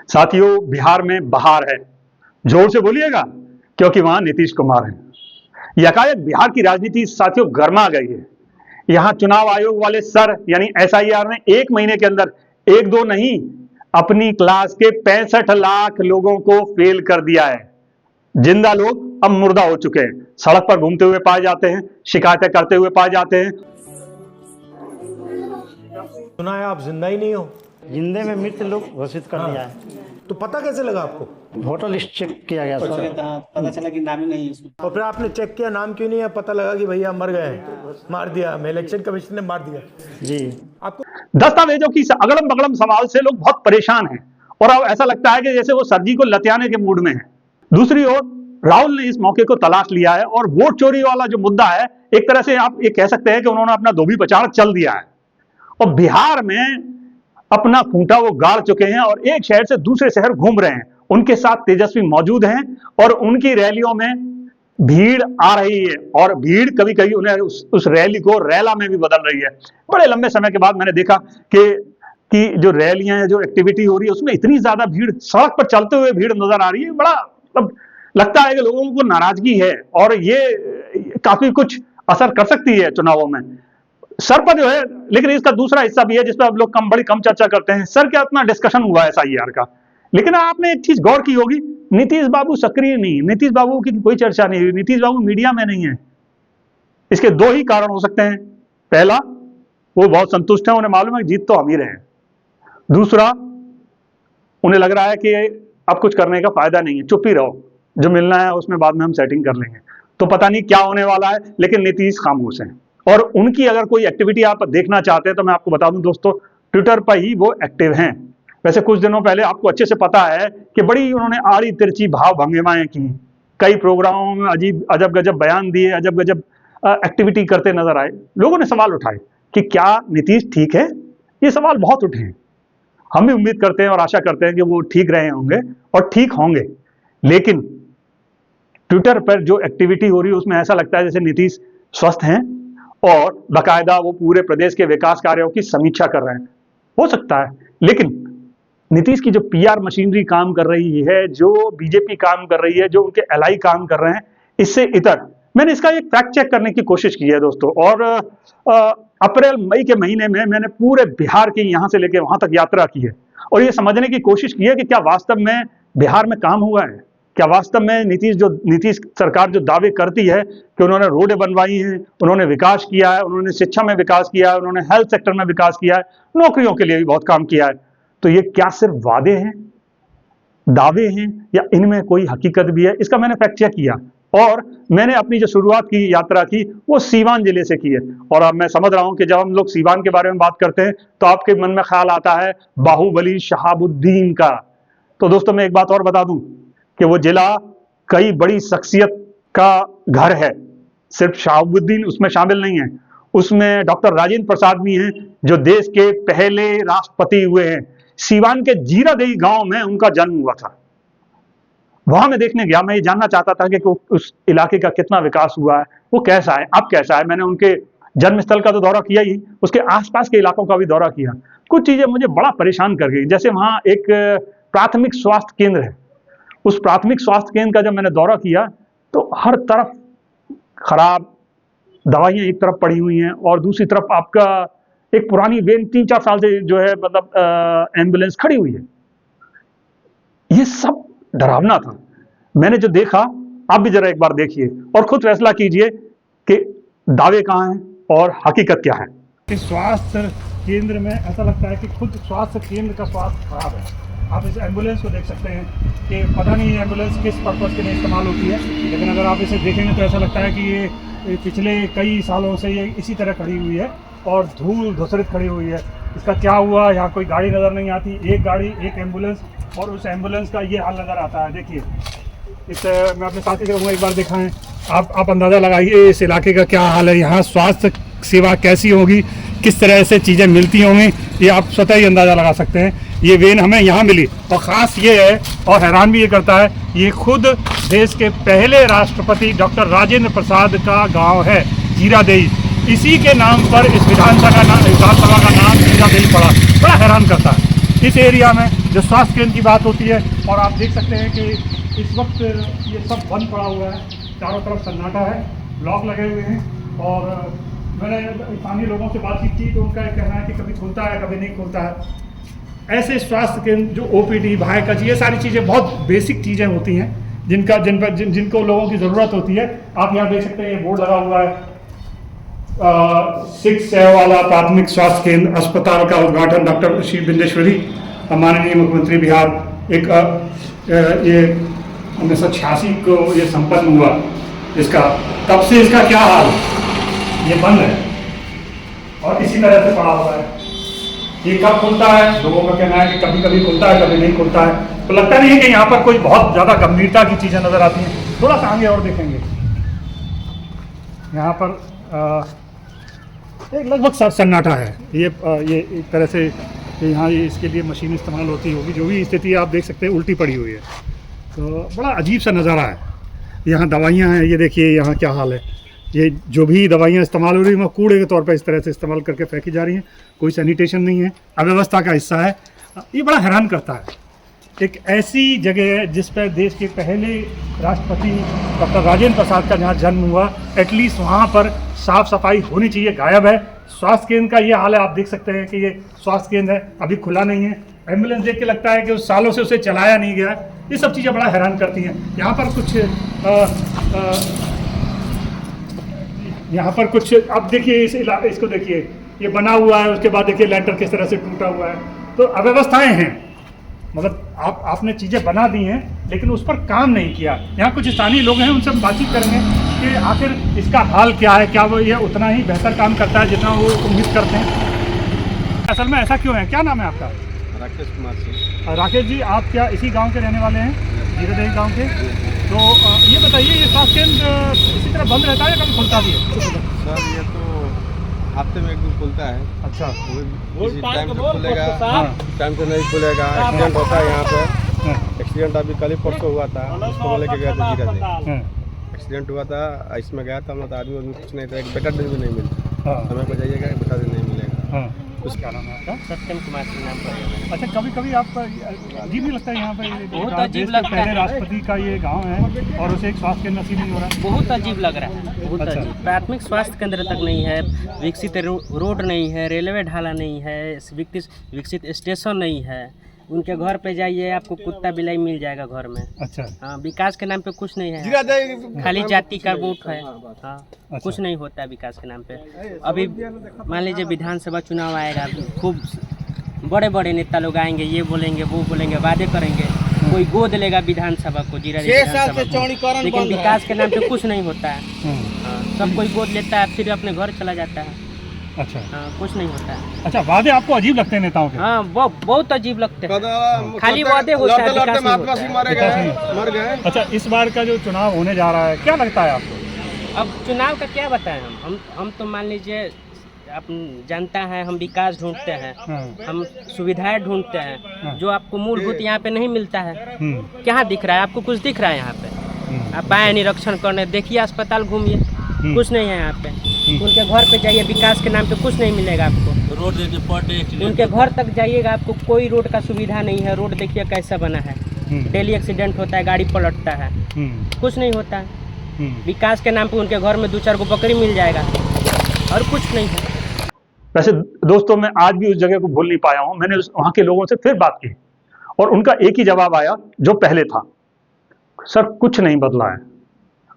साथियों, बिहार में बहार है, जोर से बोलिएगा, क्योंकि वहां नीतीश कुमार हैं। यकायक बिहार की राजनीति साथियों गर्मा गई है। यहां चुनाव आयोग वाले सर यानी एसआईआर ने 1 महीने के अंदर 1-2 नहीं, अपनी क्लास के 65 लाख लोगों को फेल कर दिया है। जिंदा लोग अब मुर्दा हो चुके हैं, सड़क पर घूमते हुए पाए जाते हैं, शिकायतें करते हुए पाए जाते हैं। सुना है आप जिंदा ही नहीं हो। जिंदे में मृत लोग घोषित कर दिया है। तो पता कैसे लगा आपको? वोटर लिस्ट चेक किया गया सर। पता चला कि नाम ही नहीं है उसमें। और फिर आपने चेक किया, नाम क्यों नहीं है? पता लगा कि भैया मर गए हैं, मार दिया हमें, इलेक्शन कमीशन ने मार दिया जी। आपको। दस्तावेजों की अगड़म बगड़म सवाल से लोग बहुत परेशान हैं और अब ऐसा लगता है कि जैसे वो सब्जी को लतियाने के मूड में है। दूसरी ओर राहुल ने इस मौके को तलाश लिया है और वोट चोरी वाला जो मुद्दा है, एक तरह से आप ये कह सकते हैं कि उन्होंने अपना धोबी पचाड़ चल दिया है और बिहार में अपना खूंटा वो गाड़ चुके हैं और एक शहर से दूसरे शहर घूम रहे हैं। उनके साथ तेजस्वी मौजूद हैं और उनकी रैलियों में भीड़ आ रही है और भीड़ कभी कभी उन्हें उस रैली को रैला में भी बदल रही है। बड़े लंबे समय के बाद मैंने देखा कि जो रैलियां, जो एक्टिविटी हो रही है, उसमें इतनी ज्यादा भीड़, सड़क पर चलते हुए भीड़ नजर आ रही है। बड़ा मतलब लगता है कि लोगों को नाराजगी है और ये काफी कुछ असर कर सकती है चुनावों में। सर पर जो है, लेकिन इसका दूसरा हिस्सा भी है जिस पर अब लोग बड़ी कम चर्चा करते हैं। सर क्या इतना डिस्कशन हुआ है एसआईआर का, लेकिन आपने एक चीज गौर की होगी, नीतीश बाबू सक्रिय नहीं, नीतीश बाबू की कोई चर्चा नहीं हुई, नीतीश बाबू मीडिया में नहीं है। इसके 2 ही कारण हो सकते हैं। पहला, वो बहुत संतुष्ट हैं, उन्हें मालूम है कि जीत तो हम ही रहे हैं। दूसरा, उन्हें लग रहा है कि अब कुछ करने का फायदा नहीं है, चुप ही रहो, जो मिलना है उसमें बाद में हम सेटिंग कर लेंगे। तो पता नहीं क्या होने वाला है, लेकिन नीतीश खामोश हैं। और उनकी अगर कोई एक्टिविटी आप देखना चाहते हैं तो मैं आपको बता दूं दोस्तों, ट्विटर पर ही वो एक्टिव हैं। वैसे कुछ दिनों पहले आपको अच्छे से पता है कि बड़ी उन्होंने आड़ी तिरछी भाव भंगिमाएं की, कई प्रोग्रामों में अजीब अजब गजब बयान दिए, अजब गजब एक्टिविटी करते नजर आए। लोगों ने सवाल उठाए कि क्या नीतीश ठीक है? ये सवाल बहुत उठे हैं। हम भी उम्मीद करते हैं और आशा करते हैं कि वो ठीक रहे होंगे और ठीक होंगे, लेकिन ट्विटर पर जो एक्टिविटी हो रही है उसमें ऐसा लगता है जैसे नीतीश स्वस्थ हैं और बाकायदा वो पूरे प्रदेश के विकास कार्यों की समीक्षा कर रहे हैं। हो सकता है, लेकिन नीतीश की जो पीआर मशीनरी काम कर रही है, जो बीजेपी काम कर रही है, जो उनके एलआई काम कर रहे हैं, इससे इतर मैंने इसका एक फैक्ट चेक करने की कोशिश की है दोस्तों। और अप्रैल मई के महीने में मैंने पूरे बिहार के यहां से लेकर वहां तक यात्रा की है और ये समझने की कोशिश की है कि क्या वास्तव में बिहार में काम हुआ है, क्या वास्तव में नीतीश सरकार जो दावे करती है कि उन्होंने रोडें बनवाई हैं, उन्होंने विकास किया है, उन्होंने शिक्षा में विकास किया है, उन्होंने हेल्थ सेक्टर में विकास किया है, नौकरियों के लिए भी बहुत काम किया है, तो ये क्या सिर्फ वादे हैं, दावे हैं, या इनमें कोई हकीकत भी है? इसका मैंने फैक्ट चेक किया और मैंने अपनी जो शुरुआत की यात्रा की वो सीवान जिले से की है। और अब मैं समझ रहा हूं कि जब हम लोग सीवान के बारे में बात करते हैं तो आपके मन में ख्याल आता है बाहुबली शहाबुद्दीन का। तो दोस्तों मैं एक बात और बता दूं कि वो जिला कई बड़ी शख्सियत का घर है, सिर्फ शहाबुद्दीन उसमें शामिल नहीं है, उसमें डॉक्टर राजेंद्र प्रसाद भी हैं जो देश के पहले राष्ट्रपति हुए हैं। सीवान के जीरादेई गांव में उनका जन्म हुआ था, वहां मैं देखने गया। मैं ये जानना चाहता था कि उस इलाके का कितना विकास हुआ है, वो कैसा है, अब कैसा है। मैंने उनके जन्मस्थल का तो दौरा किया ही, उसके आसपास के इलाकों का भी दौरा किया। कुछ चीजें मुझे बड़ा परेशान कर गई, जैसे वहां एक प्राथमिक स्वास्थ्य केंद्र है, उस प्राथमिक स्वास्थ्य केंद्र का जब मैंने दौरा किया तो हर तरफ खराब दवाइयां एक तरफ पड़ी हुई हैं और दूसरी तरफ आपका एक पुरानी वेन 3-4 साल से जो है मतलब एम्बुलेंस खड़ी हुई है। ये सब डरावना था। मैंने जो देखा, आप भी जरा एक बार देखिए और खुद फैसला कीजिए कि दावे कहां हैं और हकीकत क्या है। इस स्वास्थ्य केंद्र में ऐसा लगता है कि खुद स्वास्थ्य केंद्र का स्वास्थ्य खराब है। आप इस एम्बुलेंस को देख सकते हैं कि पता नहीं एम्बुलेंस किस पर्पज़ के लिए इस्तेमाल होती है, लेकिन अगर आप इसे देखेंगे तो ऐसा लगता है कि ये पिछले कई सालों से ये इसी तरह खड़ी हुई है और धूल धुसरित खड़ी हुई है। इसका क्या हुआ, यहाँ कोई गाड़ी नज़र नहीं आती, एक गाड़ी एक एम्बुलेंस, और उस एम्बुलेंस का ये हाल नज़र आता है। देखिए इस मैं अपने साथी से कहूँगा एक बार दिखाएं, आप अंदाज़ा लगाइए इस इलाके का क्या हाल है, यहाँ स्वास्थ्य सेवा कैसी होगी, किस तरह से चीज़ें मिलती होंगी, ये आप स्वतः ही अंदाज़ा लगा सकते हैं। ये वेन हमें यहाँ मिली और ख़ास ये है और हैरान भी ये करता है, ये खुद देश के पहले राष्ट्रपति डॉक्टर राजेंद्र प्रसाद का गांव है जीरादेई। इसी के नाम पर इस विधानसभा का नाम जीरादेई पड़ा। बड़ा हैरान करता है। इस एरिया में जो स्वास्थ्य केंद्र की बात होती है, और आप देख सकते हैं कि इस वक्त ये सब बंद पड़ा हुआ है, चारों तरफ सन्नाटा है, ब्लॉक लगे हुए हैं। और मैंने स्थानीय लोगों से बातचीत की तो उनका कहना है कि कभी खुलता है कभी नहीं खुलता है। ऐसे स्वास्थ्य केंद्र जो OPD, भायकच, ये सारी चीज़ें बहुत बेसिक चीज़ें होती हैं जिनको लोगों की ज़रूरत होती है। आप यहाँ देख सकते हैं ये बोर्ड लगा हुआ है, 6 वाला प्राथमिक स्वास्थ्य केंद्र अस्पताल का उद्घाटन डॉक्टर श्री बिंदेश्वरी माननीय मुख्यमंत्री बिहार एक ये 1986 को ये संपन्न हुआ। इसका तब से इसका क्या हाल है, ये बंद है और इसी तरह से पड़ा हुआ है। ये कब खुलता है, लोगों का कहना है कि कभी कभी खुलता है कभी नहीं खुलता है। तो लगता नहीं है कि यहाँ पर कोई बहुत ज़्यादा गंभीरता की चीज़ें नज़र आती हैं। थोड़ा सा आगे और देखेंगे, यहाँ पर एक लगभग सन्नाटा है। ये एक तरह से यहाँ ये इसके लिए मशीन इस्तेमाल होती होगी, जो भी स्थिति आप देख सकते हैं उल्टी पड़ी हुई है। तो बड़ा अजीब सा नज़ारा है। यहाँ दवाइयाँ हैं, ये देखिए यहाँ क्या हाल है। ये जो भी दवाइयाँ इस्तेमाल हो रही हैं वो कूड़े के तौर पर इस तरह से इस्तेमाल करके फेंकी जा रही हैं। कोई सैनिटेशन नहीं है, अव्यवस्था का हिस्सा है। ये बड़ा हैरान करता है। एक ऐसी जगह है जिस पर देश के पहले राष्ट्रपति डॉक्टर राजेंद्र प्रसाद का जहाँ जन्म हुआ, एटलीस्ट वहाँ पर साफ़ सफाई होनी चाहिए, गायब है। स्वास्थ्य केंद्र का ये हाल है, आप देख सकते हैं कि ये स्वास्थ्य केंद्र है, अभी खुला नहीं है। एम्बुलेंस देख के लगता है कि उस सालों से उसे चलाया नहीं गया। ये सब चीज़ें बड़ा हैरान करती हैं। यहाँ पर कुछ अब देखिए इसको देखिए, ये बना हुआ है, उसके बाद देखिए लेंटर किस तरह से टूटा हुआ है। तो अव्यवस्थाएं हैं, मतलब आपने चीज़ें बना दी हैं लेकिन उस पर काम नहीं किया। यहाँ कुछ स्थानीय लोग हैं, उनसे हम बातचीत करेंगे कि आखिर इसका हाल क्या है, क्या वो ये उतना ही बेहतर काम करता है जितना वो उम्मीद करते हैं। असल में ऐसा क्यों है? क्या नाम है आपका? राकेश कुमार सिंह। राकेश जी, आप क्या इसी गांव के रहने वाले हैं, जीरादेवी गांव के? तो ये बताइए, ये स्वास्थ्य केंद्र इसी तरह बंद रहता है या कभी खुलता भी है? सर ये तो हफ्ते में एक दिन खुलता है। अच्छा, किसी टाइम से खुलेगा, टाइम से नहीं खुलेगा। एक्सीडेंट होता है यहाँ पे। एक्सीडेंट अभी कल ही परसों हुआ था, उसको लेके गया था जीरादेवी। एक्सीडेंट हुआ था, इसमें गया था, मतलब आदमी कुछ नहीं था, एक बेटाडीन भी नहीं मिलता। समय पर जाइएगा, बेटाडीन नहीं मिलेगा। कुछ क्या नाम है आपका? सत्यम कुमार सिंह नाम पर। अच्छा, कभी कभी आपका अजीब नहीं लगता है यहाँ पे? बहुत अजीब लगता पहले है। राष्ट्रपति का ये गांव है और उसे एक स्वास्थ्य केंद्र नसीब नहीं हो रहा है। बहुत अजीब लग रहा है, बहुत अच्छा। अजीब। प्राथमिक स्वास्थ्य केंद्र तक नहीं है, विकसित रोड नहीं है, रेलवे ढाला नहीं है, विकसित स्टेशन नहीं है। उनके घर पे जाइए, आपको कुत्ता बिलाई मिल जाएगा घर में। अच्छा, हाँ, विकास के नाम पे कुछ नहीं है, खाली जाति का वोट है। हाँ, कुछ नहीं होता है विकास के नाम पे। अभी मान लीजिए विधानसभा चुनाव आएगा, खूब बड़े बड़े नेता लोग आएंगे, ये बोलेंगे वो बोलेंगे, वादे करेंगे, कोई गोद लेगा विधानसभा को, जीरादेवी विधानसभा को, लेकिन विकास के नाम पे कुछ नहीं होता है। हाँ, सब कोई गोद लेता है, फिर अपने घर चला जाता है। अच्छा, हाँ, कुछ नहीं होता है। अच्छा, वादे आपको अजीब लगते हैं नेताओं के? हाँ, बहुत अजीब लगते हैं। खाली वादे होता है, विकास नहीं होता है। मर गए। अच्छा, इस बार का जो चुनाव होने जा रहा है, क्या लगता है आपको? अब चुनाव का क्या बताएं हम तो मान लीजिए, आप जनता है, हम विकास ढूंढते हैं, हम सुविधाएं ढूंढते हैं, जो आपको मूलभूत यहाँ पे नहीं मिलता है। क्या दिख रहा है आपको? कुछ दिख रहा है यहाँ पे? आप आए निरीक्षण करने, देखिए अस्पताल घूमिए, कुछ नहीं है यहाँ पे। उनके घर पे जाइए, विकास के नाम पे कुछ नहीं मिलेगा आपको। रोड देखिए पर डे उनके घर तक जाइएगा, आपको कोई रोड का सुविधा नहीं है। रोड देखिए कैसा बना है, डेली एक्सीडेंट होता है, गाड़ी पलटता है, कुछ नहीं होता है। विकास के नाम पे उनके घर में 2-4 गो बकरी मिल जाएगा और कुछ नहीं है। वैसे दोस्तों, मैं आज भी उस जगह को भूल नहीं पाया हूँ। मैंने वहाँ के लोगों से फिर बात की और उनका एक ही जवाब आया जो पहले था, सर कुछ नहीं बदला है,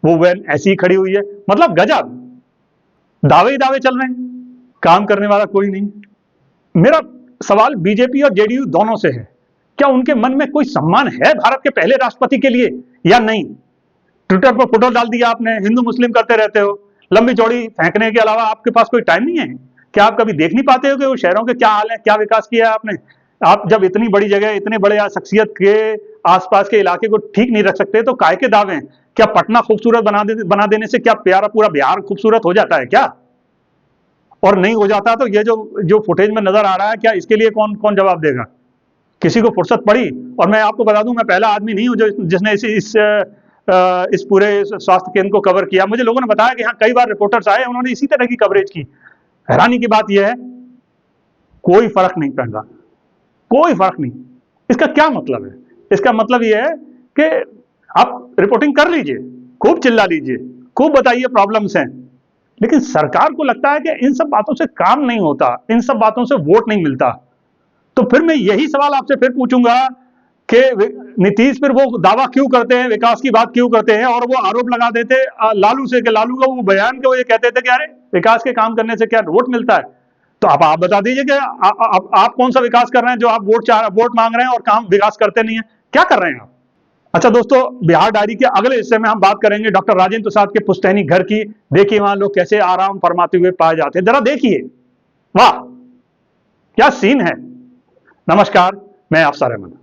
वो वैन ऐसी ही खड़ी हुई है। मतलब गजब, दावे ही दावे चल रहे हैं, काम करने वाला कोई नहीं। मेरा सवाल बीजेपी और जेडीयू दोनों से है, क्या उनके मन में कोई सम्मान है भारत के पहले राष्ट्रपति के लिए या नहीं? ट्विटर पर फोटो डाल दिया आपने, हिंदू मुस्लिम करते रहते हो, लंबी चौड़ी फेंकने के अलावा आपके पास कोई टाइम नहीं है? क्या आप कभी देख नहीं पाते हो कि वो शहरों के क्या हाल है, क्या विकास किया है आपने? आप जब इतनी बड़ी जगह, इतने बड़े शख्सियत के आसपास के इलाके को ठीक नहीं रख सकते तो काहे के दावे हैं? क्या पटना खूबसूरत बना देने से क्या प्यारा पूरा बिहार खूबसूरत हो जाता है क्या? और नहीं हो जाता तो ये जो फुटेज में नजर आ रहा है, क्या इसके लिए कौन जवाब देगा? किसी को फुर्सत पड़ी? और मैं आपको बता दूं, मैं पहला आदमी नहीं हूं जिसने इस पूरे स्वास्थ्य केंद्र को कवर किया। मुझे लोगों ने बताया कि हाँ, कई बार रिपोर्टर्स आए, उन्होंने इसी तरह की कवरेज की। हैरानी की बात यह है, कोई फर्क नहीं पड़ रहा। कोई फर्क नहीं। इसका क्या मतलब है? इसका मतलब यह है कि आप रिपोर्टिंग कर लीजिए, खूब चिल्ला लीजिए, खूब बताइए प्रॉब्लम्स हैं, लेकिन सरकार को लगता है कि इन सब बातों से काम नहीं होता, इन सब बातों से वोट नहीं मिलता। तो फिर मैं यही सवाल आपसे फिर पूछूंगा कि नीतीश फिर वो दावा क्यों करते हैं, विकास की बात क्यों करते हैं, और वो आरोप लगा देते लालू से कि लालू का वो बयान के वो ये कहते थे कि अरे विकास के काम करने से क्या वोट मिलता है। तो आप बता दीजिए कि आप कौन सा विकास कर रहे हैं जो आप वोट मांग रहे हैं और काम विकास करते नहीं है, क्या कर रहे हैं आप? अच्छा दोस्तों, बिहार डायरी के अगले हिस्से में हम बात करेंगे डॉक्टर राजेंद्र प्रसाद के पुश्तैनी घर की। देखिए वहां लोग कैसे आराम फरमाते हुए पाए जाते हैं, जरा देखिए, वाह क्या सीन है। नमस्कार, मैं अफसर अहमद।